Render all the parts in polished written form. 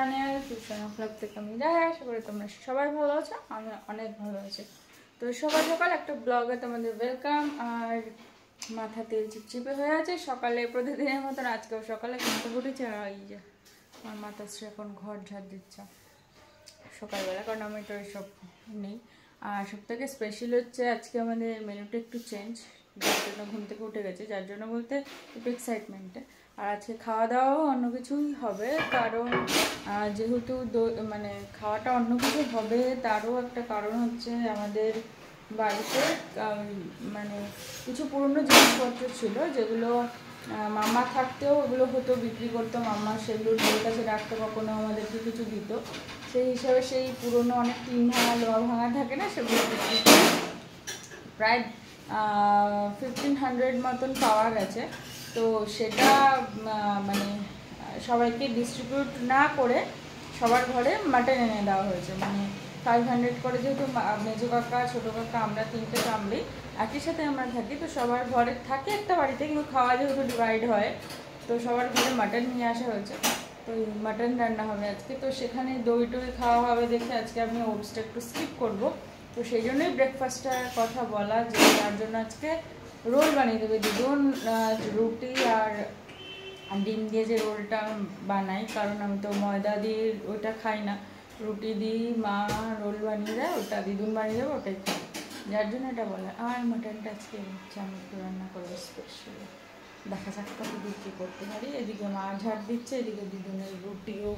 Channel tuition blog থেকে আমি যাই। আশা করি তোমরা সবাই ভালো আছো, আমি অনেক ভালো আছি। তো সকাল সকাল একটা ব্লগে তোমাদের ওয়েলকাম। আর মাথা তেল চিপচিপে হয়ে আছে সকালে, প্রতিদিনের মতন আজকেও সকালে কিন্তু উঠেছে। আর এই যে আমার মাতাশ্রী এখন ঘর ঝাড় দিচ্ছে সকালবেলা, কারণ আমি তো এসব নেই। আর সব থেকে স্পেশাল হচ্ছে আজকে আমাদের মেনুটা একটু চেঞ্জ, যার জন্য ঘুম থেকে উঠে গেছে, যার জন্য বলতে একটু এক্সাইটমেন্টে। আর আজকে খাওয়া দাওয়াও অন্য কিছুই হবে, কারণ যেহেতু মানে খাওয়াটা অন্য কিছু হবে, তারও একটা কারণ হচ্ছে আমাদের বাড়িতে মানে কিছু পুরনো জিনিসপত্র ছিল, যেগুলো মামা থাকতেও ওগুলো হতো, বিক্রি করতো মামা, সেগুলো নিজের কাছে রাখতে, কখনো আমাদেরকে কিছু দিত। সেই হিসাবে সেই পুরনো অনেক টিন ভাঙা লোহা ভাঙা থাকে না, সেগুলো বিক্রি করে প্রায় 1500 মতন পাওয়া গেছে। তো সেটা মানে সবাইকে ডিস্ট্রিবিউট না করে সবার ঘরে মাটন এনে দেওয়া হয়েছে। মানে 500 করে, যেহেতু মেজো কাকা ছোটো কাকা আমরা তিনটে ফ্যামিলি একই সাথে আমরা থাকি, তো সবার ঘরে থাকে একটা বাড়িতে, কিন্তু খাওয়া যেহেতু ডিভাইড হয়, তো সবার ঘরে মাটন নিয়ে আসা হয়েছে। তো মাটন রান্না হবে আজকে, তো সেখানে দই টই খাওয়া হবে দেখে আজকে আমি ওটসটা একটু স্কিপ করবো। তো সেই জন্যই ব্রেকফাস্টটার কথা বলা, যে তার জন্য আজকে রোল বানিয়ে দেবে দিদুন, রুটি আর ডিম দিয়ে যে রোলটা বানাই, কারণ আমি তো ময়দা দিয়ে ওইটা খাই না, রুটি দিয়ে মা রোল বানিয়ে দেয়, ওটা দিদুন বানিয়ে দেবে, ওটাই খাই, যার জন্য এটা বলে। আর মাটনটা আজকে আমি একটু রান্না করবো স্পেশাল, দেখা যাক কত দূর কী করতে পারি। এদিকে মা ঝাড় দিচ্ছে, এদিকে দিদুনের রুটিও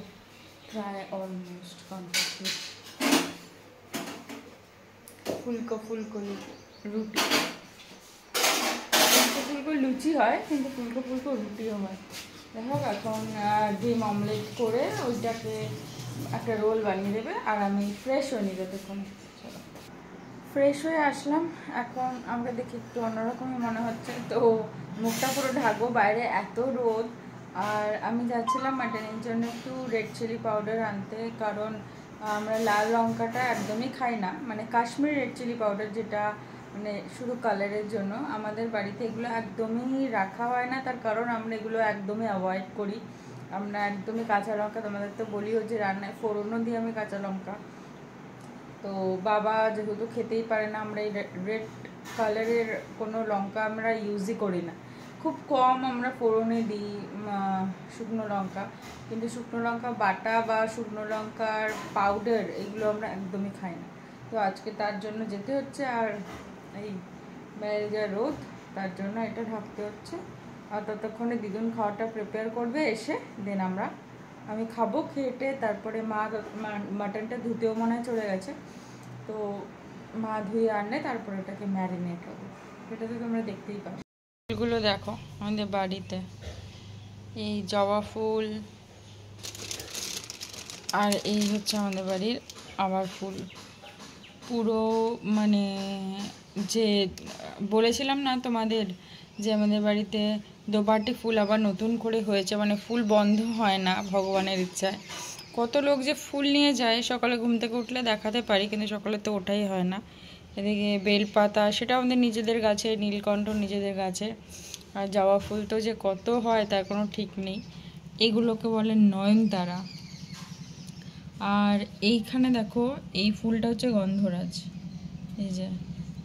প্রায় অলমোস্ট কমপ্লিট, ফুলকো ফুলকো রুটি, ফুলকো ফুলকো লুচি হয়, কিন্তু ফুলকো ফুলকো রুটিও হয়। দেখো এখন ডিম অমলেট করে ওইটাকে একটা রোল বানিয়ে দেবে, আর আমি ফ্রেশ হয়ে নিই ততক্ষণ। চলো ফ্রেশ হয়ে আসলাম, এখন আমাকে দেখি একটু অন্যরকমই মনে হচ্ছে, তো মুখটা পুরো ঢাকবো, বাইরে এত রোদ। আর আমি যাচ্ছিলাম মাটনের জন্য একটু রেড চিলি পাউডার আনতে, কারণ আমরা লাল লঙ্কাটা একদমই খাই না, মানে কাশ্মীরি রেড চিলি পাউডার, যেটা মানে শুধু কালারের জন্য। আমাদের বাড়িতে এগুলো একদমই রাখা হয় না, তার কারণ আমরা এগুলো একদমই অ্যাভয়েড করি। আমরা একদমই কাঁচা লঙ্কা, তোমাদের তো বলিও যে রান্নায় ফোড়নও দিই আমি কাঁচা লঙ্কা। তো বাবা যেহেতু খেতেই পারে না, আমরা এই রেড কালারের কোনো লঙ্কা আমরা ইউজই করি না, খুব কম আমরা ফোড়নে দিই শুকনো লঙ্কা, কিন্তু শুকনো লঙ্কা বাটা বা শুকনো লঙ্কার পাউডার এগুলো আমরা একদমই খাই না। তো আজকে তার জন্য যেতে হচ্ছে, আর এই বাইরে যা রোদ, তার জন্য এটা ঢাকতে হচ্ছে। আর ততক্ষণে দিদুন খাওয়াটা প্রিপেয়ার করবে এসে, দেন আমি খাবো, খেটে তারপরে মা মাটনটা ধুতেও মনে হয় চলে গেছে, তো মা ধুয়ে আনলে তারপরে এটাকে ম্যারিনেট হবে, সেটা তো তোমরা দেখতেই পাবে। ফুলগুলো দেখো আমাদের বাড়িতে, এই জবা ফুল, আর এই হচ্ছে আমাদের বাড়ির আবার ফুল, পুরো মানে যে বলেছিলাম না তোমাদের যে আমাদের বাড়িতে দোপাটি ফুল আবার নতুন করে হয়েছে, মানে ফুল বন্ধ হয় না ভগবানের ইচ্ছায়। কত লোক যে ফুল নিয়ে যায়, সকালে ঘুম থেকে উঠলে দেখাতে পারি, কিন্তু সকালে তো ওঠাই হয় না। এদিকে বেলপাতা, সেটা আমাদের নিজেদের গাছে, নীলকণ্ঠ নিজেদের গাছে, আর জবা ফুল তো যে কত হয় তার কোনো ঠিক নেই। এগুলোকে বলে নয়নতারা। আর এইখানে দেখো এই ফুলটা হচ্ছে গন্ধরাজ, এই যে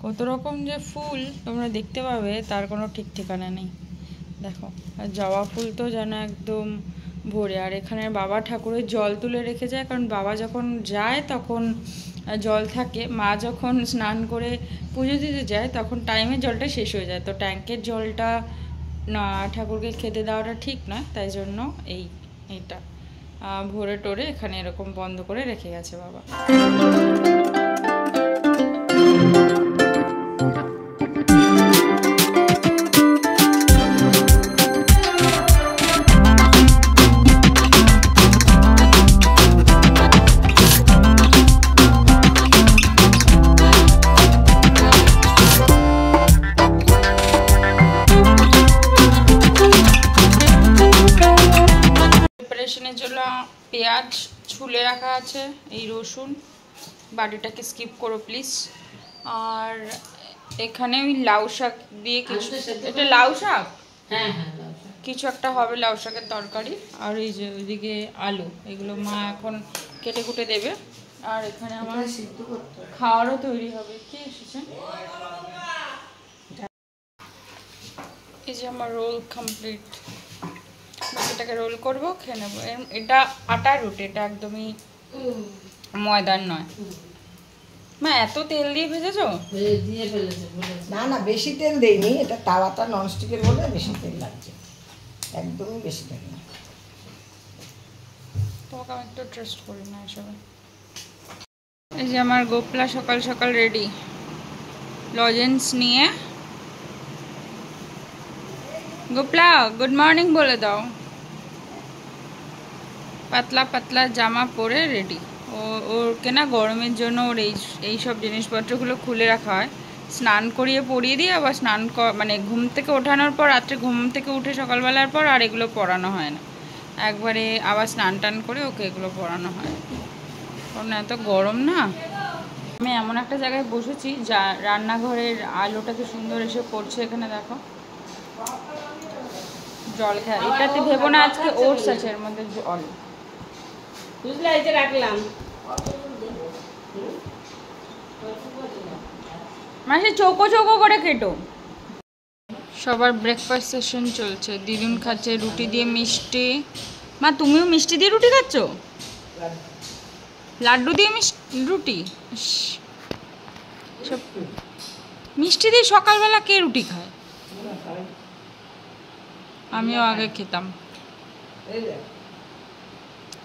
কত রকম যে ফুল তোমরা দেখতে পাবে তার কোনো ঠিক ঠিকানা নেই। দেখো, আর জবা ফুল তো যেন একদম ভরে। আর এখানে বাবা ঠাকুরের জল তুলে রেখে যায়, কারণ বাবা যখন যায় তখন জল থাকে, মা যখন স্নান করে পুজো দিতে যায় তখন টাইমে জলটা শেষ হয়ে যায়, তো ট্যাঙ্কের জলটা না ঠাকুরকে খেতে দেওয়াটা ঠিক নয়, তাই জন্য এইটা ভরে টোরে এখানে এরকম বন্ধ করে রেখে গেছে বাবা। প্রিপারেশনের জন্য পেঁয়াজ ছুলে রাখা আছে, এই রসুন, বাটিটাকে স্কিপ করো প্লিজ। আর এখানে ওই লাউ শাক দিয়ে কিছু, এটা লাউ শাক, হ্যাঁ হ্যাঁ লাউ শাক, কিছু একটা হবে, লাউ শাকের তরকারি। আর এই যে ওইদিকে আলু, এগুলো মা এখন কেটে কুটে দেবে। আর এখানে আমার খাওয়ারও তৈরি হবে। কে এসেছে? এই যে আমার রোল কমপ্লিট, এটাকে রোল করবো, খেয়ে নেবো। এটা আটার রুটি, এটা একদমই ময়দার নয়। মা এত তেল দিয়ে ভেজেছো? না না, বেশি তেল দেইনি, এটা তাওয়াটা ননস্টিকের বলে বেশি তেল লাগছে, একদমই বেশি তেল না। তোমাকে আমি একটু ট্রাস্ট করি না এসবে। এই যে আমার গোপলা সকাল সকাল রেডি, লজেন্স নিয়ে। গোপলা গুড মর্নিং বলে দাও। পাতলা পাতলা জামা পরে রেডি। ওরকে না গরমের জন্য ওর এই সব জিনিসপত্রগুলো খুলে রাখা হয়, স্নান করিয়ে পরিয়ে দিয়ে আবার মানে ঘুম থেকে ওঠানোর পর, রাত্রে ঘুম থেকে উঠে সকালবেলার পর আর এগুলো পরানো হয় না, একবারে আবার স্নান টান করে ওকে এগুলো পরানো হয়, কারণ এত গরম না। আমি এমন একটা জায়গায় বসেছি যা রান্নাঘরের আলোটা কি সুন্দর এসে পড়ছে এখানে, দেখো। জল খেয়ে এটাতে ভেবো না আজকে ওটস আছে এর মধ্যে জল, বুঝলে? এই যে রাখলাম, মাসে চৌকো চৌকো করে কেটো। সবার ব্রেকফাস্ট সেশন চলছে। দিদুন খাচ্ছে রুটি দিয়ে মিষ্টি। মা তুমিও মিষ্টি দিয়ে রুটি খাচ্ছ? লাড্ডু দিয়ে রুটি? সব মিষ্টি দিয়ে সকালবেলা কে রুটি খায়? আমিও আগে খেতাম।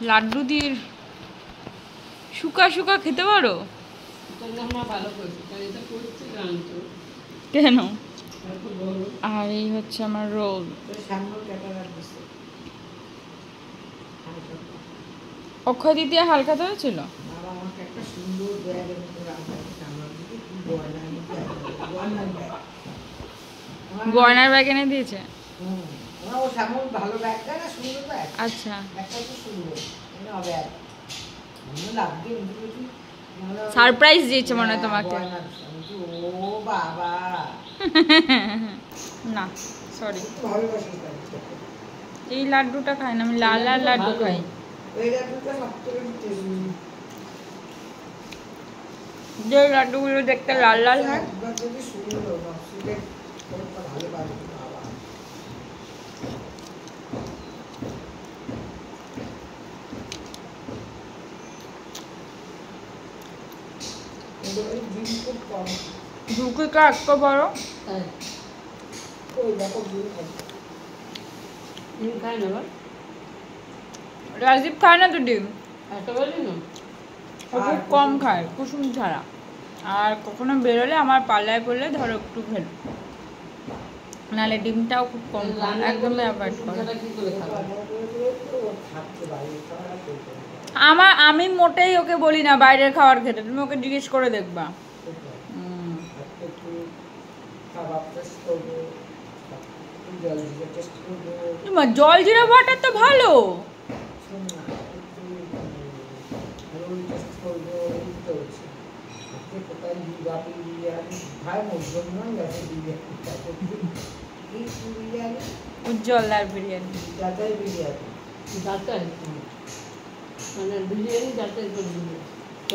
লাড্ডু দিয়ে শুকা শুকা খেতে পারো? কেন? আর এই হচ্ছে আমার রোল। অক্ষয় দ্বিতীয়া হালখাতে হয়েছিল। গয়নার ব্যাগ এনে দিয়েছে। আচ্ছা, সারপ্রাইজ দিয়েছে মনে হয় তোমাকে। না সরি, এই লাড্ডুটা খাই না আমি, লাল লাল লাড্ডু খাই। যে লাড্ডুগুলো দেখতে লাল লাল হয়। ঝুঁকি কাটতে পারো। রাজীব খায় না তো ডিম, খুব কম খায়, কুসুম ছাড়া। আর কখনো বেরোলে আমার পাল্লায় পড়লে ধরো একটু খেলো, নাহলে ডিমটাও খুব কম খায়, একদমই অ্যাভয়েড করে। আমি মোটেই ওকে বলি না বাইরের খাবার খেতে, তুমি ওকে জিজ্ঞেস করে দেখবা। জল জিরা বাটার তো ভালো। উজ্জ্বলদার বিরিয়ানি,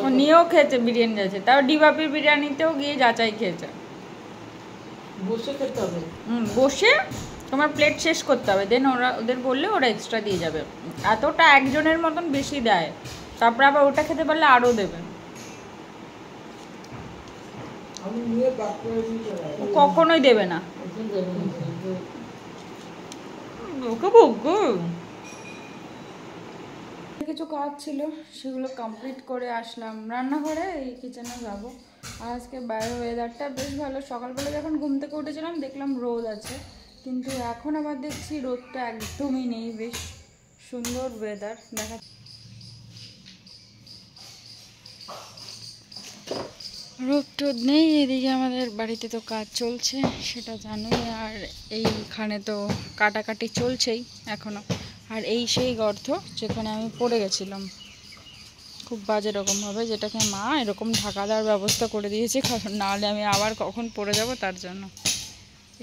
ও নিয়েও খেয়েছে বিরিয়ানি আছে, তাও ডিবাপির বিরিয়ানিতেও গিয়ে যাচাই খেয়েছে। বসে খেতে হবে, বসে তোমার প্লেট শেষ করতে হবে, দেন ওদের বললে ওরা এক্সট্রা দিয়ে যাবে। এতটা একজনের মতন বেশি দেয়, তারপরে আবার ওটা খেতে পারলে আরও দেবে। কখনোই দেবে না ওকে বকবো। কিছু কাজ ছিল সেগুলো কমপ্লিট করে আসলাম রান্নাঘরে, এই কিচেনে যাবো। আজকে বাইরের ওয়েদারটা বেশ ভালো। সকালবেলা যখন ঘুম থেকে উঠেছিলাম দেখলাম রোদ আছে, কিন্তু এখন আবার দেখছি রোদটা একদমই নেই, বেশ সুন্দর ওয়েদার দেখা। রোদ টোদ নেই এদিকে, আমাদের বাড়িতে তো কাজ চলছে সেটা জানোই, আর এইখানে তো কাটাকাটি চলছেই এখনো। আর এই সেই গর্ত যেখানে আমি পড়ে গেছিলাম খুব বাজে রকমভাবে, যেটাকে মা এরকম ঢাকা দেওয়ার ব্যবস্থা করে দিয়েছে, কারণ নাহলে আমি আবার কখন পড়ে যাব তার জন্য।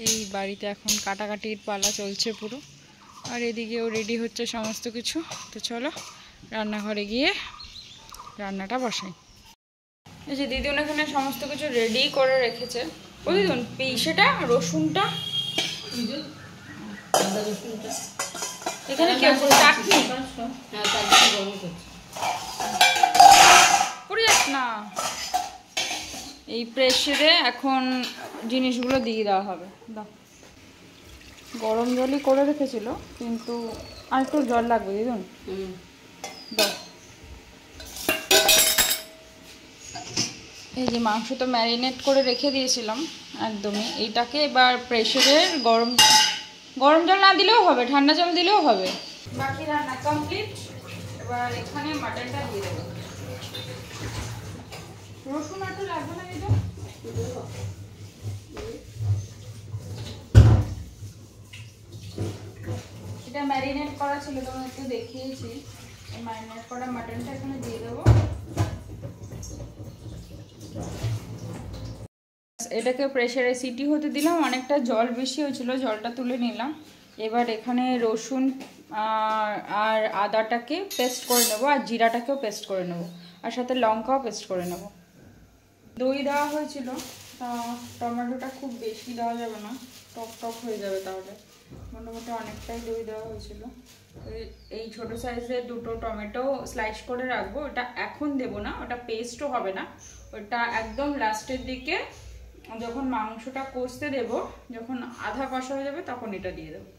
এই বাড়িতে এখন কাটাকাটির পালা চলছে পুরো। আর এদিকেও রেডি হচ্ছে সমস্ত কিছু। তো চলো রান্নাঘরে গিয়ে রান্নাটা বসাই। এই যে দিদিন এখানে সমস্ত কিছু রেডি করে রেখেছে। বুঝলেন সেটা রসুনটা এখানে চাটনি পড়ে যাস না। এই প্রেসারে এখন জিনিসগুলো দিয়ে দেওয়া হবে। দাও, গরম জলই করে রেখেছিল কিন্তু আর একটু জল লাগবে দিদুন। দাও। এই যে মাংস তো ম্যারিনেট করে রেখে দিয়েছিলাম একদমই। এইটাকে এবার প্রেসারে গরম জল না দিলেও হবে, ঠান্ডা জল দিলেও হবে। বাকি রান্না কমপ্লিট। এবার এখানে মাটনটা দিয়ে দেবো। রসুন আর তো লাগবে না দিদুন? এটা ম্যারিনেট করা ছিল, তোমার একটু দেখিয়েছি। ম্যারিনেট করা মাটনটা এখানে দিয়ে দেবো। এটাকে প্রেসারে সিটি হতে দিলাম। অনেকটা জল বেশি হয়েছিল, জলটা তুলে নিলাম। এবার এখানে রসুন আর আদাটাকে পেস্ট করে নেবো, আর জিরাটাকেও পেস্ট করে নেবো, আর সাথে লঙ্কাও পেস্ট করে নেবো। দই দেওয়া হয়েছিল, তা টমেটোটা খুব বেশি দেওয়া যাবে না, টক টক হয়ে যাবে তাহলে। মোটামুটি অনেকটাই দই দেওয়া হয়েছিল। এই ছোটো সাইজের দুটো টমেটো স্লাইস করে রাখবো। ওটা এখন দেবো না, ওটা পেস্টও হবে না, ওটা একদম লাস্টের দিকে যখন মাংসটা কষতে দেবো, যখন আধা কষা হয়ে যাবে তখন এটা দিয়ে দেবো।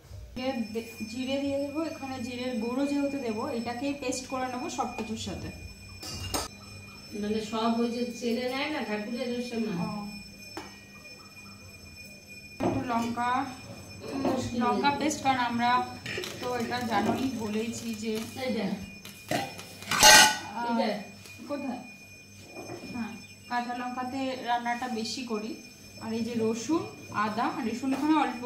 জিরে দিয়ে দেবো। এখানে জিরের গুঁড়ো যেহেতু দেবো, এটাকেই পেস্ট করে নেবো সব কিছুর সাথে। মানে সব ওই যে ছেলে নেয় না ঠাকুরের সময়। একটু লঙ্কা পেস্ট, কারণ আমরা তো এটা জানোই, বলেছি যে কোথায় হ্যাঁ কাঁচা লঙ্কাতে রান্নাটা বেশি করি। আর এই যে রসুন আদা, রসুন এখানে অল্প,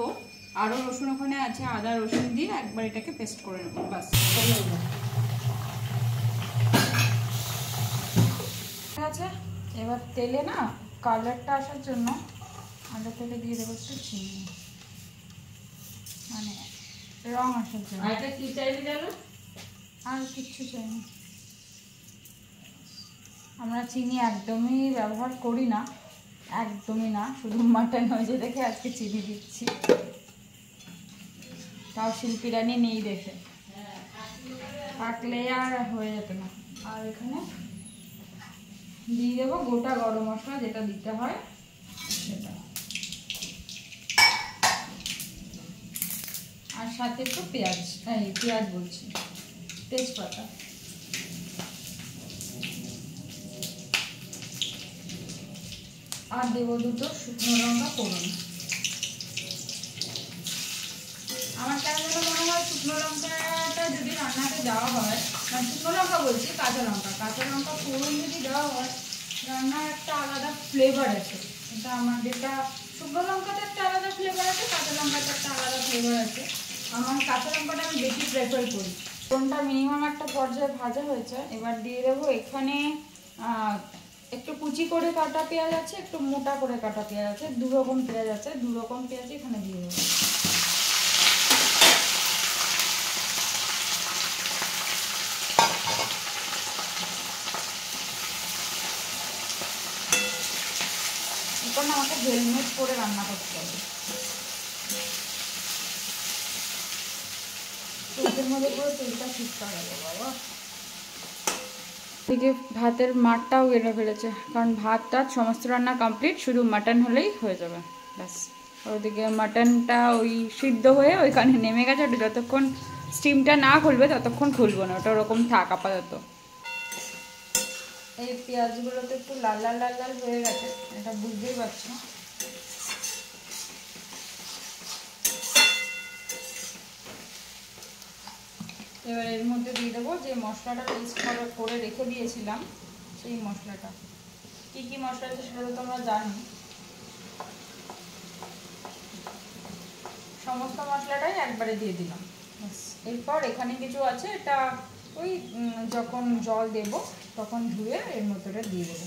আরও রসুন ওখানে আছে, আদা রসুন দিয়ে একবার এটাকে পেস্ট করে নেবো, বাস। ঠিক আছে, এবার তেলে না কালারটা আসার জন্য আদা তেলে দিয়ে দেবো একটু চিনি, মানে রং আসার জন্য। আর এটা কি চাইবি জানো? আর কিচ্ছু চাই না। আমরা চিনি একদমই ব্যবহার করি না, একদমই না। শুধু মাটন হয়েছে দেখে আজকে চিনি দিচ্ছি, তাও শিল্পীরানি নেই দেখে, থাকলে আর হয়ে যেত না। আর এখানে দিয়ে দেবো গোটা গরম মশলা, যেটা দিতে হয় সেটা, আর সাথে একটু পেঁয়াজ বলছি, তেজপাতা। আর দেবো দুটো শুকনো লঙ্কা ফোড়ন। আমার কেন যেন মনে হয় শুকনো লঙ্কাটা যদি রান্নাতে দেওয়া হয়, মানে শুকনো লঙ্কা বলছি, কাঁচা লঙ্কা ফোড়ন যদি দেওয়া হয়, রান্নার একটা আলাদা ফ্লেভার আছে। এটা আমার যেটা শুকনো লঙ্কাতে একটা আলাদা ফ্লেভার আছে, কাঁচা লঙ্কাতে একটা আলাদা ফ্লেভার আছে। আমার কাঁচা লঙ্কাটা আমি বেশি প্রেফার করি। ফোড়নটা মিনিমাম একটা পর্যায়ে ভাজা হয়েছে। এবার দিয়ে দেবো এখানে একটু কুচি করে কাটা পেঁয়াজ আছে, একটু মোটা করে কাটা পেঁয়াজ আছে, দুরকম পেঁয়াজ আছে, দুরকম পেঁয়াজ এখানে দিয়ে দেবো। এখন আমাকে হেলমেট পরে রান্না করতে হবে, চোখের মধ্যে পুরো তেলটা ঠিকঠাক হবে বাবা। এদিকে ভাতের মাঠটাও গেড়ে ফেলেছে, কারণ ভাতটা সমস্ত রান্না কমপ্লিট, শুধু মাটন হলেই হয়ে যাবে, ব্যাস। ওদিকে মাটনটা ওই সিদ্ধ হয়ে ওইখানে নেমে গেছে, ওটা যতক্ষণ স্টিমটা না খুলবে ততক্ষণ খুলবো না, ওটা ওরকম থাক আপাতত। এই পেঁয়াজগুলো তো একটু লাল লাল লাল লাল হয়ে গেছে, এটা বুঝতেই পারছো। এবার এর মধ্যে দিয়ে দেবো যে মশলাটা পেস্ট করে রেখে দিয়েছিলাম, সেই মশলাটা। কী কী মশলা আছে সেটা তো তোমরা জানো। সমস্ত মশলাটাই একবারে দিয়ে দিলাম, এরপর এখানে কিছু আছে, এটা ওই যখন জল দেব তখন ধুয়ে এর মধ্যে দিয়ে দেবো।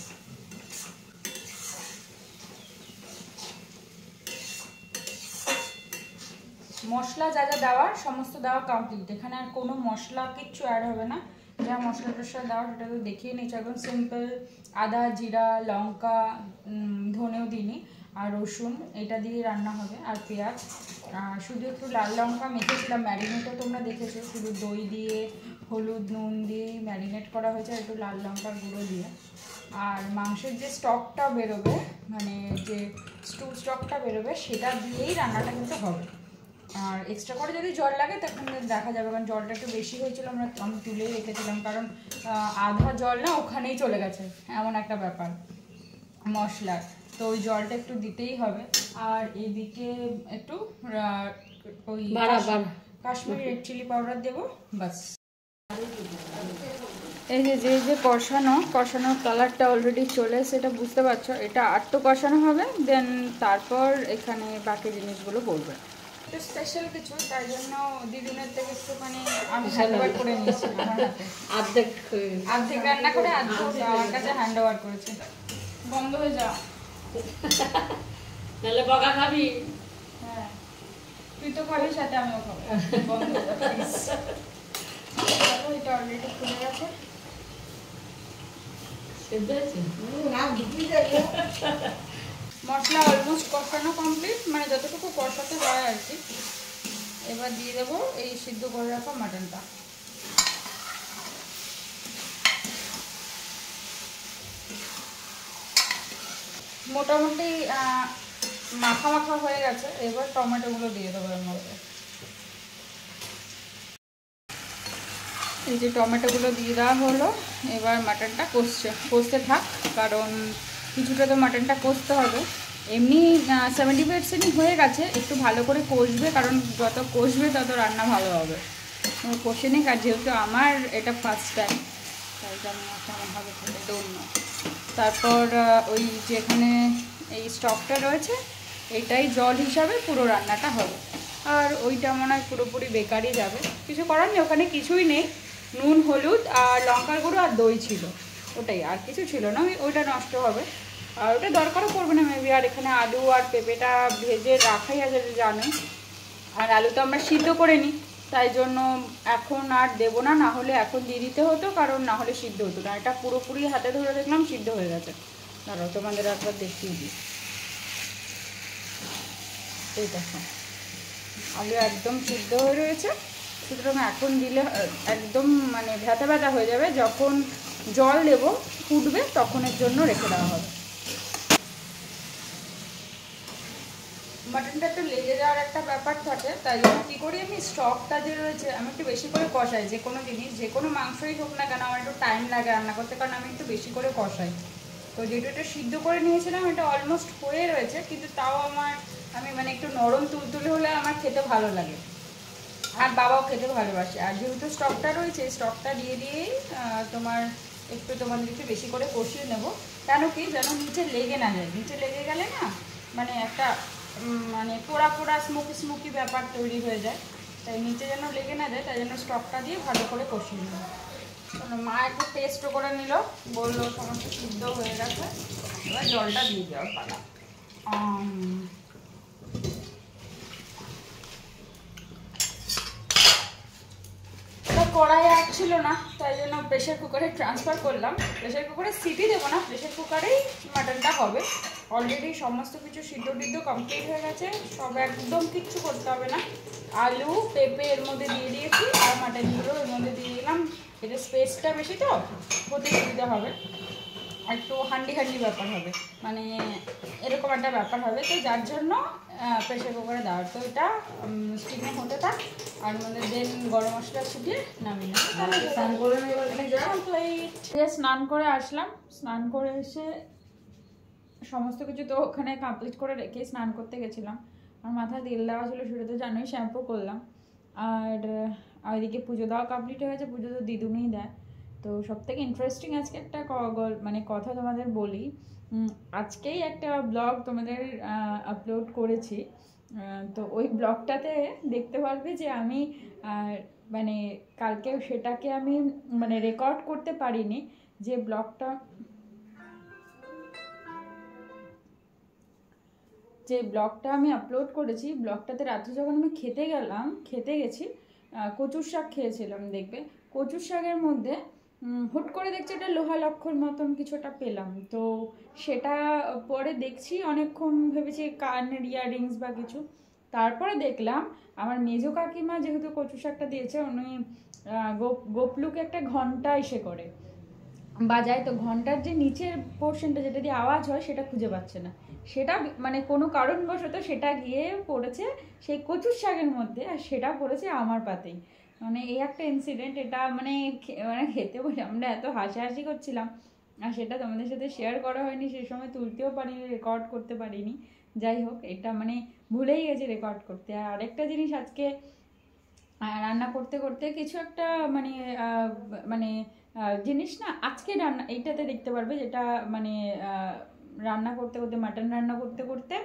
মশলা যা যা দেওয়ার সমস্ত দেওয়া কমপ্লিট। এখানে আর কোনো মশলা কিচ্ছু অ্যাড হবে না। যা মশলা টশলা দেওয়া সেটা তো দেখিয়ে নিচ্ছি, একদম সিম্পল আদা জিরা লঙ্কা ধনেও দিইনি আর রসুন এটা দিয়ে রান্না হবে আর পেঁয়াজ। শুধু একটু লাল লঙ্কা মেখেছিলাম, ম্যারিনেটও তোমরা দেখেছো, শুধু দই দিয়ে হলুদ নুন দিয়ে ম্যারিনেট করা হয়েছে একটু লাল লঙ্কার গুঁড়ো দিয়ে। আর মাংসের যে স্টকটা বেরোবে মানে যে স্টু স্টকটা বেরোবে সেটা দিয়েই রান্নাটা কিন্তু হবে। আর এক্সট্রা করে যদি জল লাগে তখন দেখা যাবে, কারণ জলটা একটু বেশি হয়েছিল আমি তুলেই রেখেছিলাম, কারণ আধা জল না ওখানেই চলে গেছে, এমন একটা ব্যাপার মশলার। তো ওই জলটা একটু দিতেই হবে। আর এদিকে একটু ওই কাশ্মীরি রেড চিলি পাউডার দেবো, বাস। এই যে কষানোর কালারটা অলরেডি চলে, সেটা বুঝতে পারছো। এটা আটটু কষানো হবে, দেন তারপর এখানে বাকি জিনিসগুলো বলবে। একটু স্পেশাল কিছু, তাই জন্য দিদুনের থেকে একটুখানি আমি হ্যান্ডওভার করে নিয়েছি আমার হাতে। অর্ধেক রান্না করে অর্ধেক আমার কাছে হ্যান্ডওভার করেছে। বন্ধ হয়ে যা, তাহলে বকা খাবি। হ্যাঁ তুই তো খাবি, সাথে আমিও খাবো। বন্ধ হয়ে যা প্লিজ। এটা অলরেডি খুলে গেছে। মশলা অলমোস্ট কষানো কমপ্লিট, মানে যতটুকু কষাতে হয় আর কি। এবার দিয়ে দেবো এই সিদ্ধ করে রাখা মাটনটা। মোটামুটি মাখা মাখা হয়ে গেছে, এবার টমেটোগুলো দিয়ে দেবো এর মধ্যে। এই যে টমেটোগুলো দিয়ে দেওয়া হলো, এবার মাটনটা কষতে থাক, কারণ কিছুটা তো মাটনটা কষতে হবে। এমনি 70% হয়ে গেছে, একটু ভালো করে কষবে, কারণ যত কষবে তত রান্না ভালো হবে। কষে নিক, আর যেহেতু আমার এটা ফার্স্ট টাইম তাই জন্য কেমন হবে খেতে অন্য। তারপর ওই যেখানে এই স্টকটা রয়েছে এটাই জল হিসাবে পুরো রান্নাটা হবে। আর ওইটা মনে হয় পুরোপুরি বেকারই যাবে, কিছু করার নেই, ওখানে কিছুই নেই। নুন হলুদ আর লঙ্কার গুঁড়ো আর দই ছিল, ওটাই, আর কিছু ছিল না। ওইটা নষ্ট হবে, আর ওটা দরকারও পড়বে না মেবি। আর এখানে আলু আর পেঁপেটা ভেজে রাখাই আছে জানোই, আর আলু তো আমরা সিদ্ধ করে নিই, তাই জন্য এখন আর দেবো না, না হলে এখন দিয়ে দিতে হতো, কারণ না হলে সিদ্ধ হতো না। এটা পুরোপুরি হাতে ধরে দেখলাম সিদ্ধ হয়ে গেছে। দাঁড়াও তোমাদের একবার দেখিয়ে দিই। এই দেখো আলু একদম সিদ্ধ হয়ে রয়েছে, সুতরাং এখন দিলে একদম মানে ভেতা ভেতা হয়ে যাবে। যখন জল দেবো ফুটবে তখনের জন্য রেখে দেওয়া হবে। মাটনটা একটু লেগে যাওয়ার একটা ব্যাপার থাকে, তাই জন্য কী করি আমি স্টকটা যে রয়েছে আমি একটু বেশি করে কষাই। যে কোনো জিনিস যে কোনো মাংসই হোক না কেন আমার একটু টাইম লাগে রান্না করতে, কারণ আমি একটু বেশি করে কষাই। তো যেটা এটা সিদ্ধ করে নিয়েছিলাম এটা অলমোস্ট হয়ে রয়েছে, কিন্তু তাও আমি মানে একটু নরম তুলতুলে হলে আমার খেতে ভালো লাগে, আর বাবাও খেতে ভালোবাসে। আর যেহেতু স্টকটা রয়েছে স্টকটা দিয়ে দিয়েই তোমাদেরকে বেশি করে কষিয়ে নেব। কেন কি যেন নিচে লেগে না যায়, নিচে লেগে গেলে না মানে একটা মানে পোড়া পোড়া স্মোকি ব্যাপার তৈরি হয়ে যায়। তাই নিচে যেন লেগে না যায়, তাই জন্য স্টকটা দিয়ে ভালো করে কষিয়ে নেব। মা একটু টেস্টও করে নিল, বললো সমস্ত সিদ্ধ হয়ে গেছে, এবার জলটা দিয়ে দেওয়ার পালা। কড়াই আর ছিল না, তাই জন্য প্রেশার কুকারে ট্রান্সফার করলাম। প্রেশার কুকারে সিটি দেবো না, প্রেশার কুকারেই মাটনটা হবে। অলরেডি সমস্ত কিছু সিদ্ধ কমপ্লিট হয়ে গেছে, সব একদম কিচ্ছু করতে হবে না। আলু পেঁপে এর মধ্যে দিয়ে দিয়েছি, আর মাটনগুলো এর মধ্যে দিয়ে দিলাম। এটা স্পেসটা বেশি তো হতে সুবিধা হবে, একটু হান্ডি ব্যাপার হবে, মানে এরকম একটা ব্যাপার হবে। তো যার জন্য প্রেশার কুকারে দেওয়ার। তো এটা স্টিমে হতে থাক, আর মধ্যে দেন গরম মশলা ছিটিয়ে নামিয়ে নেব। স্নান করে স্নান করে আসলাম, স্নান করে এসে সমস্ত কিছু তো ওখানে কমপ্লিট করে রেখে স্নান করতে গেছিলাম। আর মাথায় তেল দেওয়া ছিল, সেটা তো জানোই, শ্যাম্পু করলাম। আর ওইদিকে পুজো দেওয়া কমপ্লিট হয়ে গেছে, পুজো তো দিদুনিই দেয়। তো সব থেকে ইন্টারেস্টিং আজকে একটা মানে কথা তোমাদের বলি। আজকেই একটা ব্লগ তোমাদের আপলোড করেছি, তো ওই ব্লগটাতে দেখতে পারবে যে আমি মানে কালকে সেটাকে আমি মানে রেকর্ড করতে পারিনি, যে ব্লগটা যে ব্লগটা আমি আপলোড করেছি, ব্লগটাতে রাত্রে যখন আমি খেতে গেছি কচুর শাক খেয়েছিলাম। দেখবে কচুর শাকের মধ্যে হুট করে দেখছি একটা লোহা লক্ষর মতন কিছু একটা পেলাম। তো সেটা পরে দেখছি, অনেকক্ষণ ভেবেছি কানের ইয়াররিংস বা কিছু। তারপরে দেখলাম আমার মেজো কাকিমা যেহেতু কচু শাকটা দিয়েছে, উনি গোপলুকে একটা ঘন্টা এসে করে বাজায়। তো ঘন্টার যে নিচের পোর্শনটা যেটা দিয়ে আওয়াজ হয় সেটা খুঁজে পাচ্ছে না, সেটা মানে কোনো কারণবশত সেটা গিয়ে পড়েছে সেই কচুর শাকের মধ্যে, আর সেটা পড়েছে আমার পাতেই। মানে এই একটা ইনসিডেন্ট, এটা মানে খেতে বসে আমরা এত হাসাহাসি করছিলাম, আর সেটা তোমাদের সাথে শেয়ার করা হয়নি, সেই সময় তুলতেও পারিনি, রেকর্ড করতে পারিনি। যাই হোক, এটা মানে ভুলেই গেছি রেকর্ড করতে। আর আরেকটা জিনিস, আজকে রান্না করতে করতে কিছু একটা মানে জিনিস না, আজকে রান্না এইটাতে দেখতে পারবে, যেটা মানে রান্না করতে করতে, মাটন রান্না করতে করতে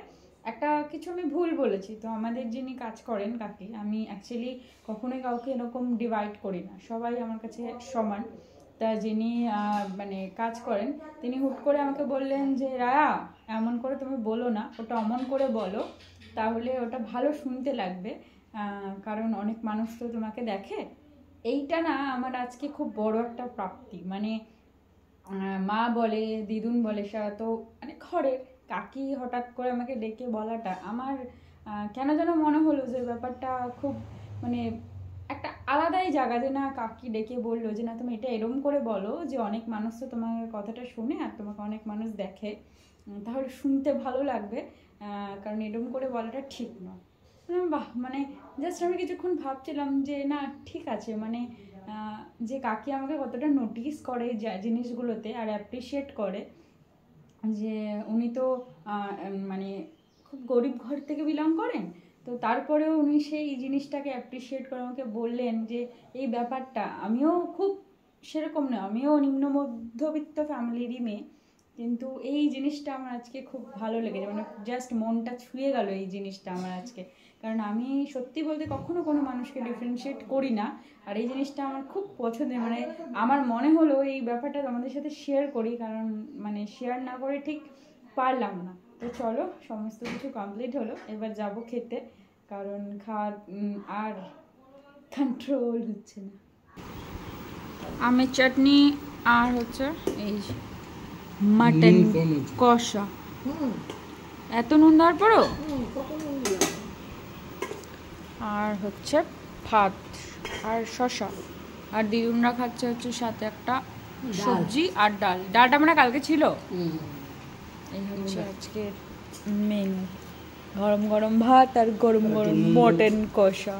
একটা কিছু আমি ভুল বলেছি। তো আমাদের যিনি কাজ করেন কাকি, আমি অ্যাকচুয়ালি কখনোই কাউকে এরকম ডিভাইড করি না, সবাই আমার কাছে সমান। তা যিনি মানে কাজ করেন, তিনি হুট করে আমাকে বললেন যে রায়া, এমন করে তুমি বলো না, ওটা অমন করে বলো, তাহলে ওটা ভালো শুনতে লাগবে, কারণ অনেক মানুষ তো তোমাকে দেখে। এইটা না আমার আজকে খুব বড় একটা প্রাপ্তি। মানে মা বলে, দিদুন বলে, সেটা তো মানে ঘরের কাকি হঠাৎ করে আমাকে ডেকে বলাটা আমার কেন যেন মনে হলো যে ব্যাপারটা খুব মানে একটা আলাদাই জায়গা, যে না কাকি ডেকে বললো যে না তুমি এটা এরম করে বলো যে অনেক মানুষ তো তোমার কথাটা শুনে আর তোমাকে অনেক মানুষ দেখে, তাহলে শুনতে ভালো লাগবে, কারণ এরম করে বলাটা ঠিক নয়। বাহ, মানে জাস্ট আমি কিছুক্ষণ ভাবছিলাম যে না ঠিক আছে, মানে যে কাকি আমাকে কতটা নোটিস করে জিনিসগুলোতে আর অ্যাপ্রিসিয়েট করে, যে উনি তো মানে খুব গরিব ঘর থেকে বিলং করেন, তো তারপরেও উনি সেই জিনিসটাকে অ্যাপ্রিসিয়েট করে আমাকে বললেন যে এই ব্যাপারটা, আমিও খুব সেরকম না, আমিও নিম্ন মধ্যবিত্ত ফ্যামিলিরই মেয়ে, কিন্তু এই জিনিসটা আমার আজকে খুব ভালো লেগেছে, মানে জাস্ট মনটা ছুঁয়ে গেল এই জিনিসটা আমার আজকে। কারণ আমি সত্যি বলতে কখনো কোনো মানুষকে ডিফারেন্সিয়েট করি না, আর এই জিনিসটা আমার খুব পছন্দের। মানে আমার মনে হলো এই ব্যাপারটা তোমাদের সাথে শেয়ার করি, কারণ মানে শেয়ার না করে ঠিক পারলাম না। তো চলো, সমস্ত কিছু কমপ্লিট হলো, এবার যাব খেতে, কারণ খাওয়ার আর কন্ট্রোল হচ্ছে না। আমের চাটনি আর হচ্ছে এই মাটন কষা। এত নুন দেওয়ার পরও? আর হচ্ছে ভাত আর শসা, আর দিদুনরা খাচ্ছে হচ্ছে সাথে একটা সবজি আর ডাল। ডালটা মানে কালকে ছিল। এই হচ্ছে আজকের মেনু, গরম গরম ভাত আর গরম গরম মটন কষা।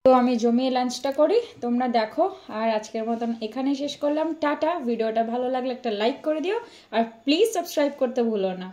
তো আমি জমিয়ে লাঞ্চটা করি, তোমরা দেখো। আর আজকের মতন এখানেই শেষ করলাম, টাটা। ভিডিওটা ভালো লাগলে একটা লাইক করে দিও, আর প্লিজ সাবস্ক্রাইব করতে ভুলো না।